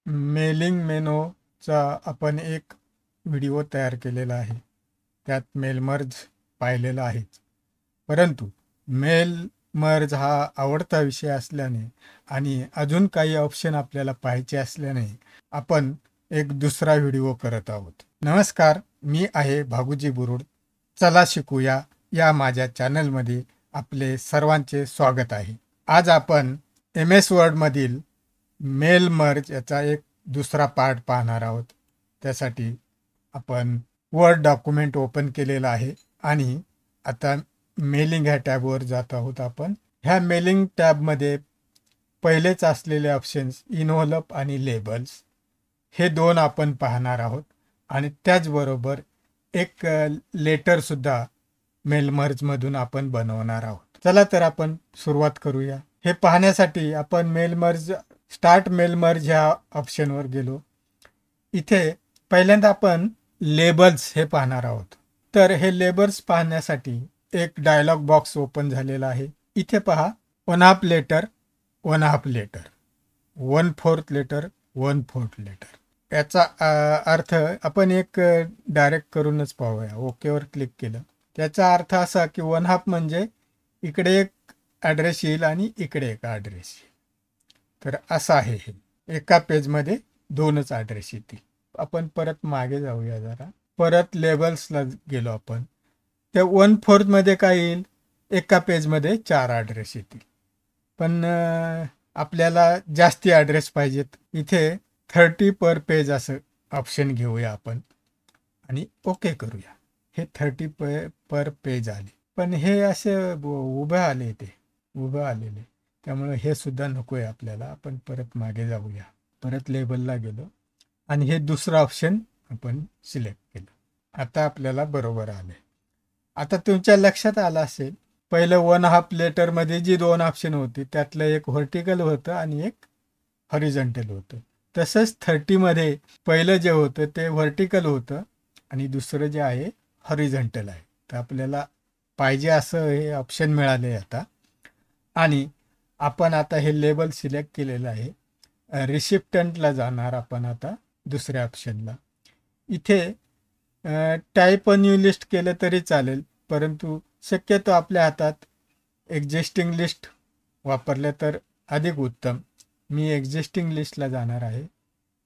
Mailing मेनूचा आपण एक video तयार केलेला आहे. त्यात मेल मर्ज पाहिलेला आहेच. परंतु मेल मर्ज हा आवडता विषय असल्याने आणि अजून काही ऑप्शन आपल्याला पाहायचे असल्याने आपण एक दुसरा व्हिडिओ करत आहोत. नमस्कार, मी आहे भागुजी बुरुड. चला शिकूया या माझ्या चॅनलमध्ये आपले सर्वांचे स्वागत आहे. आज आपण MS वर्डमधील मेल मर्ज याचा एक दुसरा पार्ट पाहणार आहोत. त्यासाठी आपण वर्ड डॉक्युमेंट ओपन केलेला आहे आणि आता मेलिंग ह्या टॅबवर जात आहोत. आपण ह्या मेलिंग टॅबमध्ये पहिलेच असलेले ऑप्शन्स इनव्हलप आणि लेबल्स हे दोन आपण पाहणार आहोत आणि त्याचबरोबर एक लेटरसुद्धा मेल मर्जमधून आपण बनवणार आहोत. चला तर आपण सुरुवात करूया. हे पाहण्यासाठी आपण mail merge start mail merge ह्या ऑप्शनवर गेलो. इथे पहिल्यांदा आपण लेबल्स हे पाहणार आहोत. तर हे लेबल्स पाहण्यासाठी एक डायलॉग बॉक्स ओपन झालेला आहे. इथे पहा, 1/2 लेटर 1/2 लेटर, 1/4 लेटर 1/4 लेटर. याचा अर्थ आपण एक डायरेक्ट करूनच पाहूया. ओकेवर क्लिक केलं. त्याचा अर्थ असा की 1/2 म्हणजे इकडे एक ॲड्रेस येईल आणि इकडे एक ॲड्रेस येईल. तर असं आहे हे. एका पेजमध्ये दोनच ॲड्रेस येतील. आपण परत मागे जाऊया जरा. परत लेबल्सला गेलो आपण. त्या 1/4 मध्ये काय येईल? एका पेजमध्ये 4 ॲड्रेस येतील. पण आपल्याला जास्ती ॲड्रेस पाहिजेत. इथे 30 पर पेज असं ऑप्शन घेऊया आपण आणि ओके करूया. हे 30 पर पेज आले. पण हे असे उभं आले, ते उभं आलेले, त्यामुळे हे सुद्धा नको आहे आपल्याला. आपण परत मागे जाऊया. परत लेबलला गेलो आणि हे दुसरं ऑप्शन आपण सिलेक्ट केलं. आता आपल्याला बरोबर आले. आता तुमच्या लक्षात आलं असेल, पहिलं 1/2 लेटरमध्ये जी दोन ऑप्शन होती त्यातलं एक व्हर्टिकल होतं आणि एक हॉरिझॉन्टल होतं. तसंच 30 मध्ये पहिलं जे होतं ते व्हर्टिकल होतं आणि दुसरं जे आहे हॉरिझॉन्टल आहे. तर आपल्याला पाहिजे असं हे ऑप्शन मिळाले आता. आणि आपण आता हे लेबल सिलेक्ट केलेलं आहे. रिसिप्टंटला जाणार आपण आता दुसऱ्या ऑप्शनला. इथे टाईप अ न्यू लिस्ट केलं तरी चालेल, परंतु शक्यतो आपल्या हातात एक्झिस्टिंग लिस्ट वापरलं तर अधिक उत्तम. मी एक्झिस्टिंग लिस्टला जाणार आहे.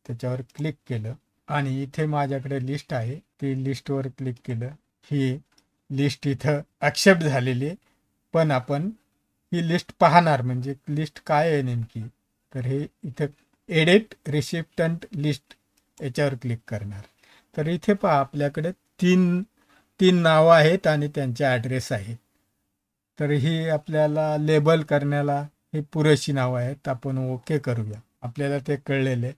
त्याच्यावर क्लिक केलं आणि इथे माझ्याकडे लिस्ट आहे. ती लिस्टवर क्लिक केलं. ही लिस्ट इथं ॲक्सेप्ट झालेली आहे. पण आपण ही लिस्ट पाहणार, म्हणजे लिस्ट काय आहे नेमकी, तर हे इथं एडिट रिसिप्टंट लिस्ट याच्यावर क्लिक करणार. तर इथे पहा, आपल्याकडे तीन नावं आहेत आणि त्यांचे ॲड्रेस आहेत. तर ही आपल्याला लेबल करण्याला ही पुरेशी नावं आहेत. आपण ओके करूया. आपल्याला ते कळलेले.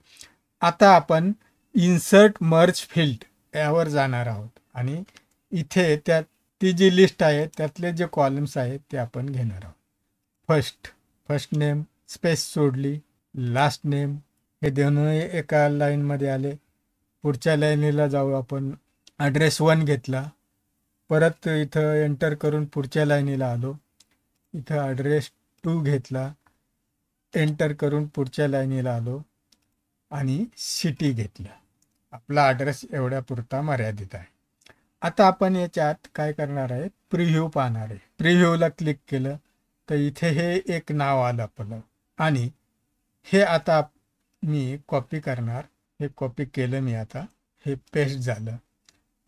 आता आपण इन्सर्ट मर्ज फील्ड यावर जाणार आहोत आणि इथे ती जी लिस्ट आहे त्यातले जे कॉलम्स आहेत ते आपण घेणार आहोत. फर्स्ट नेम स्पेस सोडली, लास्ट नेम, हे दोन्ही एका लाईनमध्ये आले. पुढच्या लाईनीला जाऊ आपण. ॲड्रेस 1 घेतला. परत इथं एंटर करून पुढच्या लाईनीला आलो. इथं ॲड्रेस 2 घेतला. एंटर करून पुढच्या लाईनीला आलो आणि सिटी घेतला. आपला ॲड्रेस एवढ्या पुरता मर्यादित आहे. आता आपण याच्यात काय करणार आहे, प्रिव्ह्यू पाहणार आहे. प्रिव्ह्यूला क्लिक केलं तर इथे हे एक नाव आलं आपलं आणि हे आता मी कॉपी करणार. हे कॉपी केलं मी. आता हे पेस्ट झालं.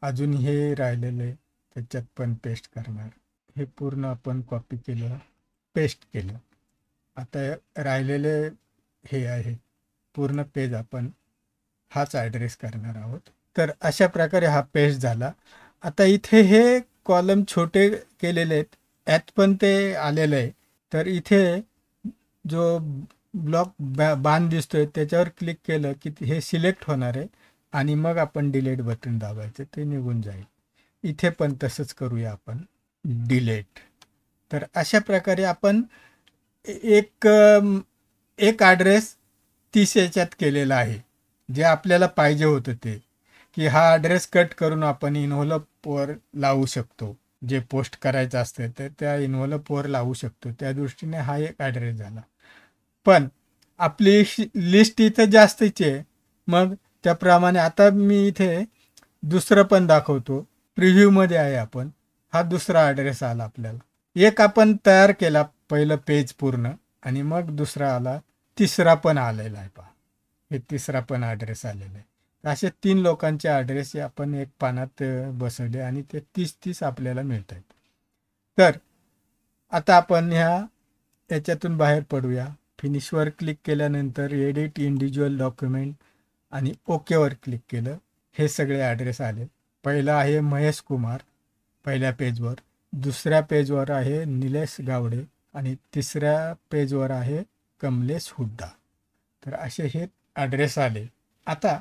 अजून हे राहिलेलं आहे, त्याच्यात पण पेस्ट करणार. हे पूर्ण आपण कॉपी केलं, पेस्ट केलं. आता राहिलेले हे आहे पूर्ण पेज, आपण हाच ॲड्रेस करणार आहोत. तर अशा प्रकारे हा पेस्ट झाला. आता इथे हे कॉलम छोटे केलेले आहेत, यात पण ते आलेलं आहे. तर इथे जो ब्लॉक बाण दिसतोय त्याच्यावर क्लिक केलं की हे सिलेक्ट होणार आहे आणि मग आपण डिलीट बटन दाबायचं, ते निघून जाईल. इथे पण तसंच करूया आपण, डिलीट. तर अशा प्रकारे आपण एक ॲड्रेस 30 याच्यात केलेला आहे, जे आपल्याला पाहिजे होतं ते, की हा ॲड्रेस कट करून आपण इन्व्हलपवर लावू शकतो. जे पोस्ट करायचं असतं तर त्या इन्व्हलपवर लावू शकतो. त्या दृष्टीने हा एक ॲड्रेस झाला. पण आपली लिस्ट इथे जास्तीची आहे. मग त्याप्रमाणे आता मी इथे दुसरं पण दाखवतो. प्रिव्ह्यूमध्ये आहे आपण. हा दुसरा ॲड्रेस आला आपल्याला. एक आपण तयार केला पहिलं पेज पूर्ण आणि मग दुसरा आला, तिसरा पण आलेला आहे पहा. हे तिसरा पण ॲड्रेस आलेला आहे. असे 3 लोकांचे ॲड्रेस आपण एक पानात बसवले आणि ते 30-30 आपल्याला मिळत आहेत. तर आता आपण याच्यातून बाहेर पडूया. फिनिशवर क्लिक केल्यानंतर एडिट इंडिव्हिज्युअल डॉक्युमेंट आणि ओकेवर क्लिक केलं. हे सगळे ॲड्रेस आले. पहिला आहे महेश कुमार पहिल्या पेजवर, दुसऱ्या पेजवर आहे निलेश गावडे आणि तिसऱ्या पेजवर आहे कमलेश हुड्डा. तर असे हे ॲड्रेस आले. आता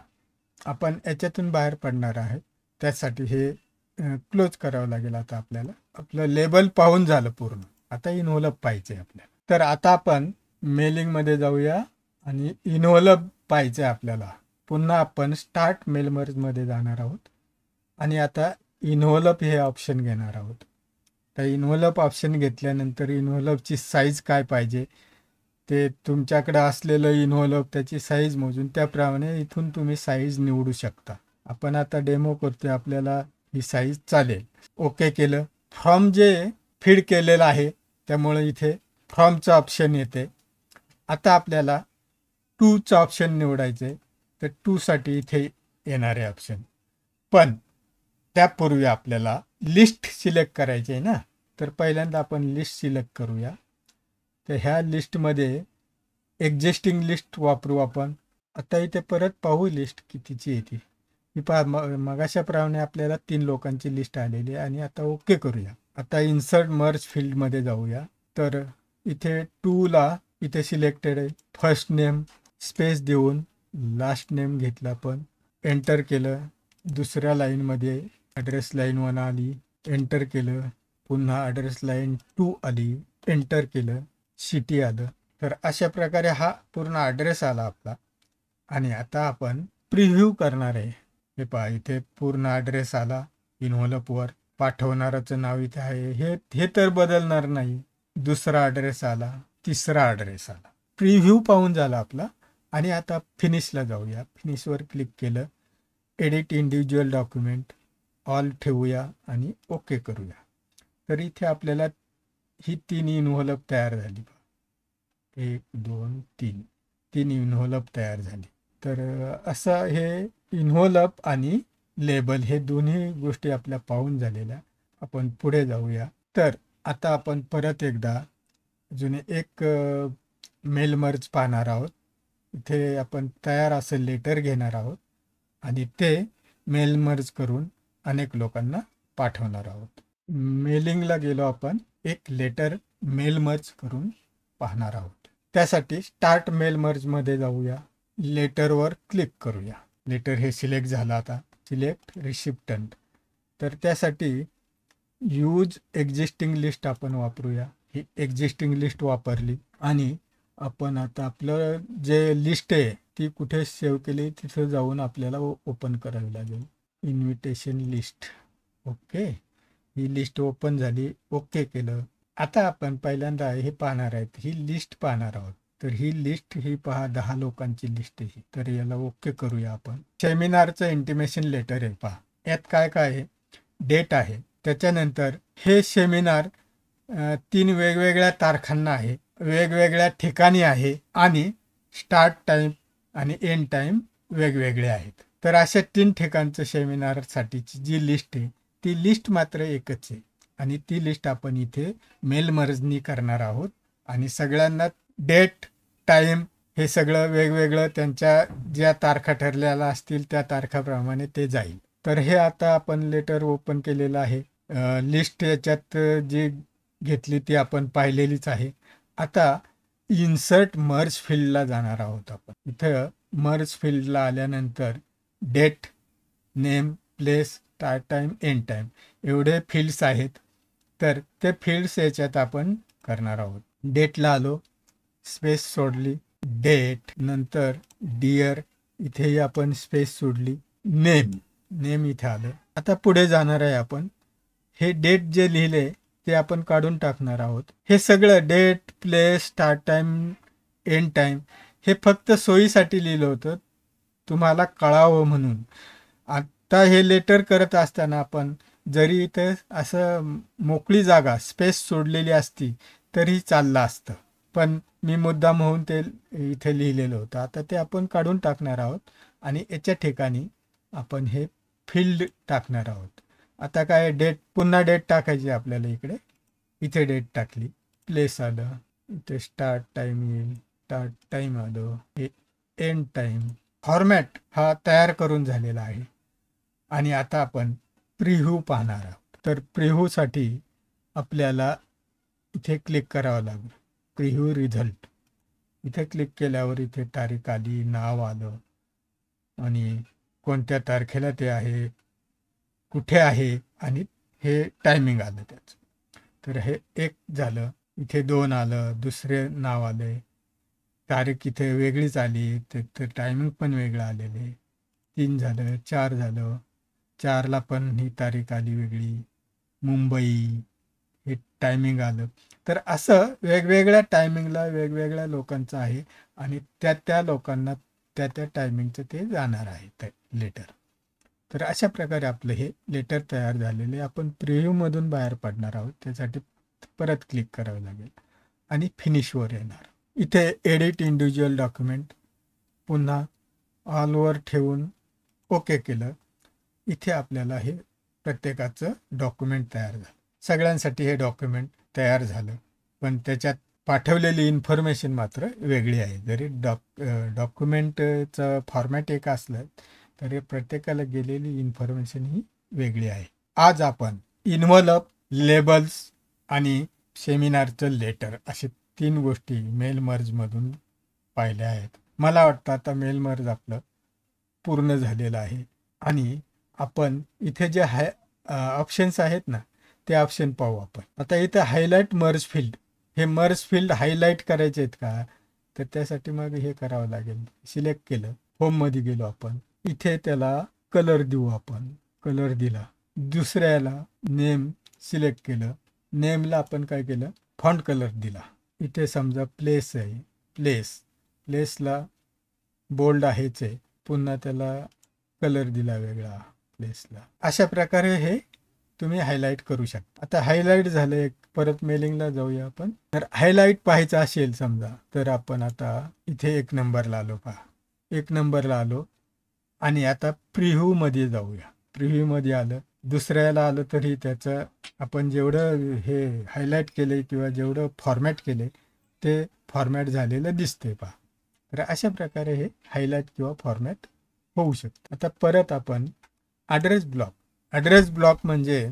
आपण याच्यातून बाहेर पडणार आहे. त्यासाठी हे क्लोज करावं लागेल. आता आपल्याला आपलं लेबल पाहून झालं पूर्ण. आता इन्व्हॉल्व पाहिजे आपल्याला. तर आता आपण मेलिंगमध्ये जाऊया आणि इन्व्हॉल्व पाहिजे आपल्याला. पुन्हा आपण स्टार्ट मेल मर्जमध्ये जाणार आहोत आणि आता इन्व्हॉल्व हे ऑप्शन घेणार आहोत. तर इन्व्हॉल्व ऑप्शन घेतल्यानंतर इन्व्हॉल्वची साईज काय पाहिजे ते तुमच्याकडे असलेलं इन्व्हॉल्व त्याची साईज मोजून त्याप्रमाणे इथून तुम्ही साईज निवडू शकता. आपण आता डेमो करतोय, आपल्याला ही साईज चालेल. ओके केलं. फ्रॉम जे फीड केलेलं आहे त्यामुळे इथे फ्रॉमचं ऑप्शन येते. आता आपल्याला टूचं ऑप्शन निवडायचं आहे. तर टूसाठी इथे येणारे ऑप्शन. पण त्यापूर्वी आपल्याला लिस्ट सिलेक्ट करायची आहे ना. तर पहिल्यांदा आपण लिस्ट सिलेक्ट करूया. तर ह्या लिस्टमध्ये एक्झिस्टिंग लिस्ट वापरू आपण. आता इथे परत पाहू लिस्ट कितीची येते. ही पहा मगाशाप्रमाणे आपल्याला 3 लोकांची लिस्ट आलेली आहे आणि आता ओके करूया. आता इन्सर्ट मर्ज फील्डमध्ये जाऊया. तर इथे टूला इथे सिलेक्टेड आहे. फर्स्ट नेम स्पेस देऊन लास्ट नेम घेतला, पण एंटर केलं. दुसऱ्या लाईनमध्ये ॲड्रेस लाईन 1 आली, एंटर केलं. पुन्हा ॲड्रेस लाईन 2 आली, एंटर केलं. सिटी आलं. तर अशा प्रकारे हा पूर्ण ॲड्रेस आला आपला. आणि आता आपण प्रिव्ह्यू करणार आहे. हे पहा इथे पूर्ण ॲड्रेस आला. इन्व्हॉल्ववर पाठवणाराचं नाव इथे आहे. हे तर बदलणार नाही. दुसरा ॲड्रेस आला, तिसरा ॲड्रेस आला. प्रिव्ह्यू पाहून झाला आपला. आणि आता फिनिशला जाऊया. फिनिशवर क्लिक केलं. एडिट इंडिव्हिज्युअल डॉक्युमेंट ऑल ठेवूया आणि ओके करूया. तर इथे आपल्याला ही 3 इन्व्हॉल्व तयार झाली. 1 2 3 3 इन्व्हॉल्व तयार झाली. तर असं हे इन्व्हॉल्व आणि लेबल हे दोन्ही गोष्टी आपल्या पाहून झालेल्या. आपण पुढे जाऊया. तर आता आपण परत एकदा अजून एक मेल मर्ज पाहणार आहोत. इथे आपण तयार असं लेटर घेणार आहोत आणि ते मेल मर्ज करून अनेक लोकांना पाठवणार आहोत. मेलिंगला गेलो आपण. एक लेटर मेल मर्ज करून पाहणार आहोत. त्यासाठी स्टार्ट मेल मर्जमध्ये जाऊया. लेटरवर क्लिक करूया. लेटर हे सिलेक्ट झालं. आता सिलेक्ट रिसिप्टंट. तर त्यासाठी यूज एक्झिस्टिंग लिस्ट आपण वापरूया. ही एक्झिस्टिंग लिस्ट वापरली आणि आपण आता आपलं जे लिस्ट आहे ती कुठे सेव्ह केली तिथं जाऊन आपल्याला ओपन करावी लागेल. Invitation list. ओके, ही लिस्ट ओपन झाली. ओके केलं. आता आपण पहिल्यांदा हे पाहणार आहेत, ही लिस्ट पाहणार आहोत. तर ही लिस्ट ही पहा 10 लोकांची लिस्ट आहे. तर याला ओके करूया आपण. सेमिनारचं इंटिमेशन लेटर आहे पहा. यात काय काय आहे, डेट आहे. त्याच्यानंतर हे सेमिनार 3 वेगवेगळ्या तारखांना आहे, वेगवेगळ्या ठिकाणी आहे आणि स्टार्ट टाईम आणि एंड टाईम वेगवेगळे आहेत. तर अशा 3 ठिकाणचं सेमिनारसाठीची जी लिस्ट आहे ती लिस्ट मात्र एकच आहे आणि ती लिस्ट आपण इथे मेल मर्जनी करणार आहोत आणि सगळ्यांना डेट टाईम हे सगळं वेगवेगळं त्यांच्या ज्या तारखा ठरलेल्या असतील त्या तारखाप्रमाणे ते जाईल. तर हे आता आपण लेटर ओपन केलेलं आहे. लिस्ट याच्यात जी घेतली ती आपण पाहिलेलीच आहे. आता इन्सर्ट मर्ज फील्डला जाणार आहोत आपण. इथं मर्ज फील्डला आल्यानंतर date, name, place, start time, end time एवढे फील्ड्स आहेत. तर ते फील्ड्स याच्यात आपण करणार आहोत. डेटला आलो, स्पेस सोडली, डेट, नंतर डिअर इथेही आपण स्पेस सोडली, नेम इथे आलं. आता पुढे जाणार आहे आपण. हे डेट जे लिहिले ते आपण काढून टाकणार आहोत. हे सगळं date, place, start time, end time हे फक्त सोयीसाठी लिहिलं होतं, तुम्हाला कळावं म्हणून. आता हे लेटर करत असताना आपण जरी इथं असं मोकळी जागा स्पेस सोडलेली असती तरी चाललं असतं, पण मी मुद्दाम होऊन ते इथे लिहिलेलं होतं. आता ते आपण काढून टाकणार आहोत आणि याच्या ठिकाणी आपण हे फील्ड टाकणार आहोत. आता काय डेट, पुन्हा डेट टाकायची आपल्याला. इथे डेट टाकली, प्लेस आलं, इथे स्टार्ट टाईम येईल, स्टार्ट टाईम आलं, हे एंड टाईम. फॉर्मॅट हा तयार करून झालेला आहे. आणि आता आपण प्रिव्ह्यू पाहणार आहोत. तर प्रिव्ह्यूसाठी आपल्याला इथे क्लिक करावं लागेल, प्रिव्ह्यू रिझल्ट. इथे क्लिक केल्यावर इथे तारीख आली, नाव आलं आणि कोणत्या तारखेला ते आहे, कुठे आहे आणि हे टायमिंग आलं त्याचं. तर हे एक झालं. इथे 2 आलं, दुसरे नाव आले, तारीख इथे वेगळीच आली, तर टायमिंग पण वेगळं आलेले. 3 झालं, 4 झालं, 4ला पण ही तारीख आली वेगळी, मुंबई, हे टायमिंग आलं. तर असं वेगवेगळ्या टायमिंगला वेगवेगळ्या लोकांचं आहे आणि त्या लोकांना त्या टायमिंगचं ते जाणार आहे ते लेटर. तर अशा प्रकारे आपलं हे लेटर तयार झालेले. आपण प्रिव्ह्यूमधून बाहेर पडणार आहोत, त्यासाठी परत क्लिक करावं लागेल आणि फिनिशवर येणार. इथे एडिट इंडिव्हिज्युअल डॉक्युमेंट, पुन्हा ऑलवर ठेवून ओके केलं. इथे आपल्याला हे प्रत्येकाचं डॉक्युमेंट तयार झालं. सगळ्यांसाठी हे डॉक्युमेंट तयार झालं, पण त्याच्यात पाठवलेली इन्फॉर्मेशन मात्र वेगळी आहे. जरी डॉक्युमेंटचं फॉर्मॅट एक असलं तरी प्रत्येकाला गेलेली इन्फॉर्मेशन ही वेगळी आहे. आज आपण इन्व्हलप, लेबल्स आणि सेमिनारचं लेटर असे 3 गोष्टी मेल मर्जमधून पाहिल्या आहेत. मला वाटतं आता मेल मर्ज आपलं पूर्ण झालेलं आहे आणि आपण इथे जे ऑप्शन्स आहेत ना, ते ऑप्शन पाहू आपण. आता इथे हायलाइट मर्ज फील्ड, हे मर्ज फील्ड हायलाइट करायचे आहेत का, तर त्यासाठी मग हे करावं लागेल. सिलेक्ट केलं, होममध्ये गेलो आपण, इथे त्याला कलर देऊ आपण. कलर दिला. दुसऱ्याला नेम सिलेक्ट केलं, नेमला आपण काय केलं, फॉन्ट कलर दिला. इथे समजा प्लेस आहे, प्लेसला बोल्ड आहेच आहे, पुन्हा त्याला कलर दिला वेगळा प्लेसला. अशा प्रकारे हे तुम्ही हायलाईट करू शकता. आता हायलाईट झालं, एक परत मेलिंगला जाऊया आपण. तर हायलाईट पाहायचं असेल समजा, तर आपण आता इथे 1 नंबरला आलो. पहा, 1 नंबरला आलो आणि आता प्रिव्ह्यूमध्ये जाऊया. प्रिव्ह्यूमध्ये आलं, दुसऱ्याला आलं तरी त्याचं आपण जेवढं हे हायलाईट केले किंवा जेवढं फॉर्मॅट केले ते फॉर्मॅट झालेलं दिसते. पहा, तर अशा प्रकारे हे हायलाईट किंवा फॉर्मॅट होऊ शकतं. आता परत आपण ॲड्रेस ब्लॉक म्हणजे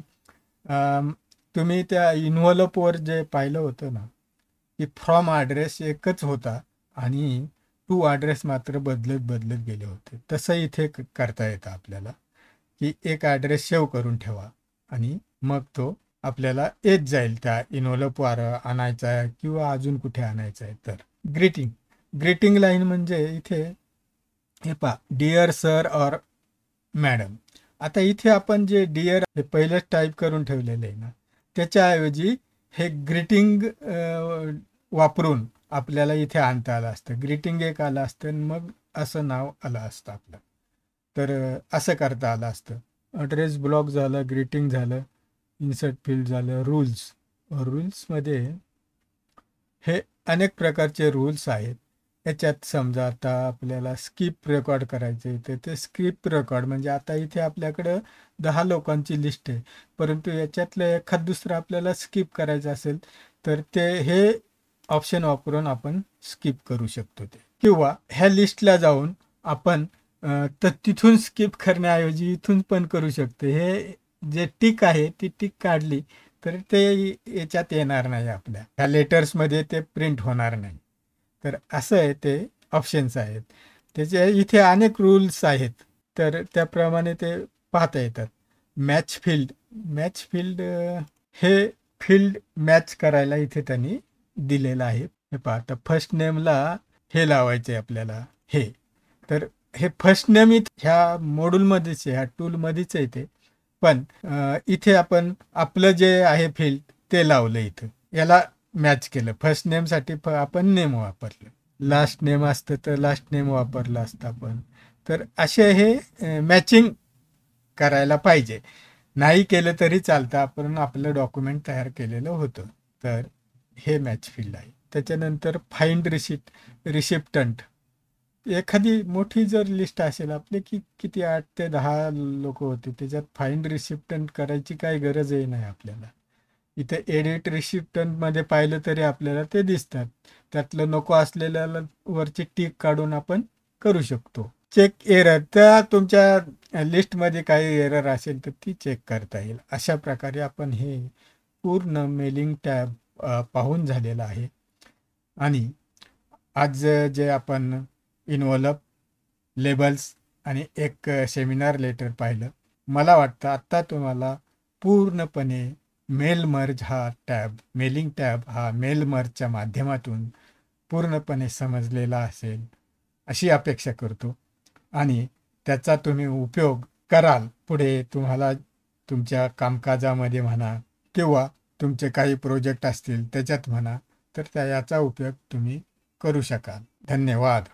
तुम्ही त्या इन्व्हलपवर जे पाहिलं होतं ना, की फ्रॉम ॲड्रेस एकच होता आणि टू ॲड्रेस मात्र बदलत गेले होते. तसं इथे करता येतं आपल्याला, की एक ॲड्रेस सेव्ह करून ठेवा आणि मग तो आपल्याला येत जाईल त्या इन्व्हलपवर आणायचा आहे किंवा अजून कुठे आणायचं आहे. तर ग्रीटिंग लाईन म्हणजे इथे हे पहा, डिअर सर और मॅडम. आता इथे आपण जे डिअर हे पहिलेच टाईप करून ठेवलेलं आहे ना, त्याच्याऐवजी हे ग्रीटिंग वापरून आपल्याला इथे आणता आलं असतं. ग्रीटिंग एक आलं असतं आणि मग असं नाव आलं असतं आपलं. तर असं करता आलं असतं. ॲड्रेस ब्लॉक झालं, ग्रीटिंग झालं, इन्सर्ट फील्ड झालं, रूल्समध्ये हे अनेक प्रकारचे रूल्स आहेत. याच्यात समजा आता आपल्याला स्किप रेकॉर्ड करायचे, तर ते स्किप रेकॉर्ड म्हणजे आता इथे आपल्याकडं 10 लोकांची लिस्ट आहे, परंतु याच्यातलं एखाद दुसरं आपल्याला स्किप करायचं असेल तर ते हे ऑप्शन वापरून आपण स्किप करू शकतो. ते किंवा ह्या लिस्टला जाऊन आपण तर तिथून स्किप करण्याऐवजी इथून पण करू शकतो. हे जे टिक आहे ती टिक काढली तर ते याच्यात येणार नाही, आपल्या ह्या लेटर्समध्ये ते प्रिंट होणार नाही. तर असं आहे, ते ऑप्शन्स आहेत. त्याचे इथे अनेक रूल्स आहेत, तर त्याप्रमाणे ते पाहता येतात. मॅच फील्ड हे फील्ड मॅच करायला इथे त्यांनी दिलेलं आहे. हे पहा, आता फर्स्ट नेमला हे लावायचे आपल्याला हे. तर हे फर्स्ट नेम ह्या मॉड्यूलमध्येच आहे, ह्या टूलमध्येच आहे ते. पण इथे आपण आपलं जे आहे फील्ड ते लावलं, इथं याला मॅच केलं. फर्स्ट नेमसाठी आपण नेम वापरलं. लास्ट नेम असतं तर लास्ट नेम वापरलं असतं आपण. तर असे हे मॅचिंग करायला पाहिजे. नाही केलं तरी चालतं, आपण आपलं डॉक्युमेंट तयार केलेलं होतं. तर हे मॅच फील्ड आहे. त्याच्यानंतर फाइंड रिसिप्टंट. एखादी मोठी जर लिस्ट असेल आपली, की किती 8 ते 10 लोक होते, त्याच्यात फाइंड रिसिप्टंट करायची काही गरजही नाही आपल्याला. इथे एडिट रिसिप्टंटमध्ये पाहिलं तरी आपल्याला ते दिसतात. त्यातलं नको असलेल्याला वरची टिक काढून आपण करू शकतो. चेक एरर, तर तुमच्या लिस्टमध्ये काही एरर असेल तर ती चेक करता येईल. अशा प्रकारे आपण हे पूर्ण मेलिंग टॅब पाहून झालेलं आहे. आणि आज जे आपण इन्व्हॉल्व, लेबल्स आणि एक सेमिनार लेटर पाहिलं, मला वाटतं आत्ता तुम्हाला पूर्णपणे मेल मर्ज हा टॅब, मेलिंग टॅब हा मेल मर्जच्या माध्यमातून पूर्णपणे समजलेला असेल अशी अपेक्षा करतो. आणि त्याचा तुम्ही उपयोग कराल पुढे, तुम्हाला तुमच्या कामकाजामध्ये म्हणा किंवा तुमचे काही प्रोजेक्ट असतील त्याच्यात म्हणा, तर याचा उपयोग तुम्ही करू शकाल. धन्यवाद.